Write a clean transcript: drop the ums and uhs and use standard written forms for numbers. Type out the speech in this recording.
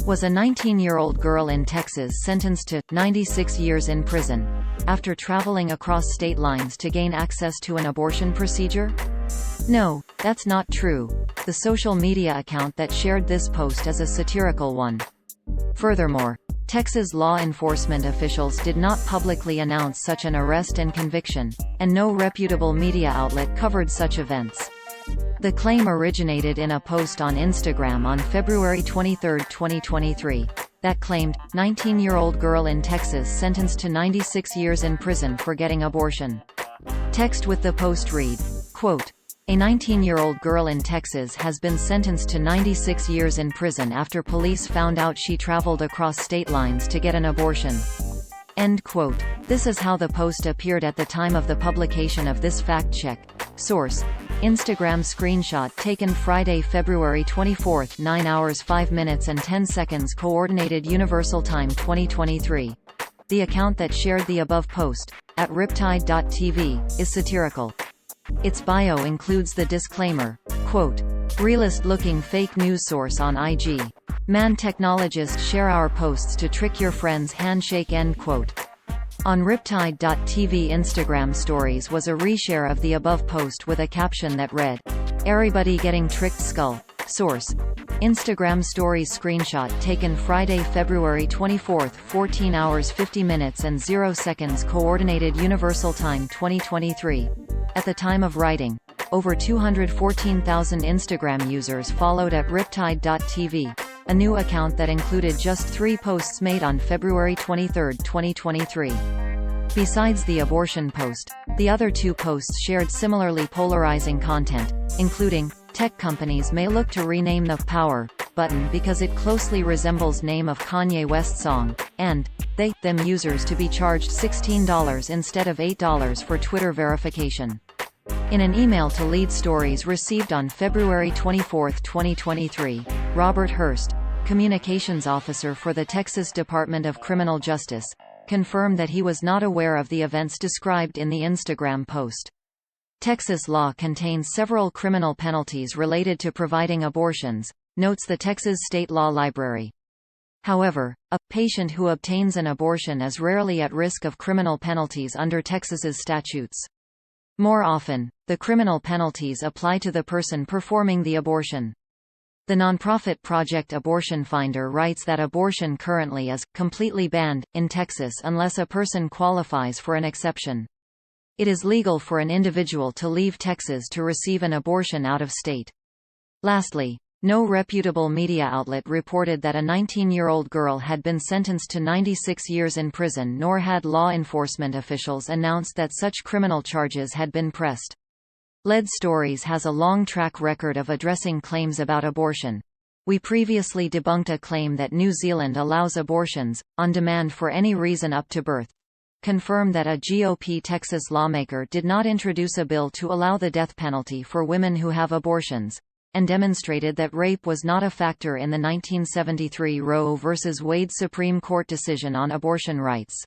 Was a 19-year-old girl in Texas sentenced to 96 years in prison after traveling across state lines to gain access to an abortion procedure? No, that's not true. The social media account that shared this post is a satirical one. Furthermore, Texas law enforcement officials did not publicly announce such an arrest and conviction, and no reputable media outlet covered such events. The claim originated in a post on Instagram on February 23, 2023, that claimed, 19-year-old girl in Texas sentenced to 96 years in prison for getting abortion. Text with the post read, quote, "A 19-year-old girl in Texas has been sentenced to 96 years in prison after police found out she traveled across state lines to get an abortion." End quote. This is how the post appeared at the time of the publication of this fact check. Source: Instagram screenshot taken Friday, February 24, 9 hours 5 minutes and 10 seconds Coordinated Universal Time 2023. The account that shared the above post, at riptide.tv, is satirical. Its bio includes the disclaimer, quote, "Realist-looking fake news source on IG. Man technologists share our posts to trick your friends handshake," end quote. On Riptide.tv Instagram stories was a reshare of the above post with a caption that read, "Everybody getting tricked skull." Source: Instagram stories screenshot taken Friday, February 24, 14 hours 50 minutes and 0 seconds Coordinated Universal Time 2023. At the time of writing, over 214,000 Instagram users followed at Riptide.tv, a new account that included just 3 posts made on February 23, 2023. Besides the abortion post, the other 2 posts shared similarly polarizing content, including, "Tech companies may look to rename the Power button because it closely resembles name of Kanye West song," and "Them users to be charged $16 instead of $8 for Twitter verification." In an email to Lead Stories received on February 24, 2023, Robert Hurst, communications officer for the Texas Department of Criminal Justice, confirmed that he was not aware of the events described in the Instagram post. Texas law contains several criminal penalties related to providing abortions, notes the Texas State Law Library. However, a patient who obtains an abortion is rarely at risk of criminal penalties under Texas's statutes. More often, the criminal penalties apply to the person performing the abortion. The nonprofit Project Abortion Finder writes that abortion currently is completely banned in Texas unless a person qualifies for an exception. It is legal for an individual to leave Texas to receive an abortion out of state. Lastly, no reputable media outlet reported that a 19-year-old girl had been sentenced to 96 years in prison, nor had law enforcement officials announced that such criminal charges had been pressed. Lead Stories has a long track record of addressing claims about abortion. We previously debunked a claim that New Zealand allows abortions, on demand for any reason up to birth, confirmed that a GOP Texas lawmaker did not introduce a bill to allow the death penalty for women who have abortions, and demonstrated that rape was not a factor in the 1973 Roe v. Wade Supreme Court decision on abortion rights.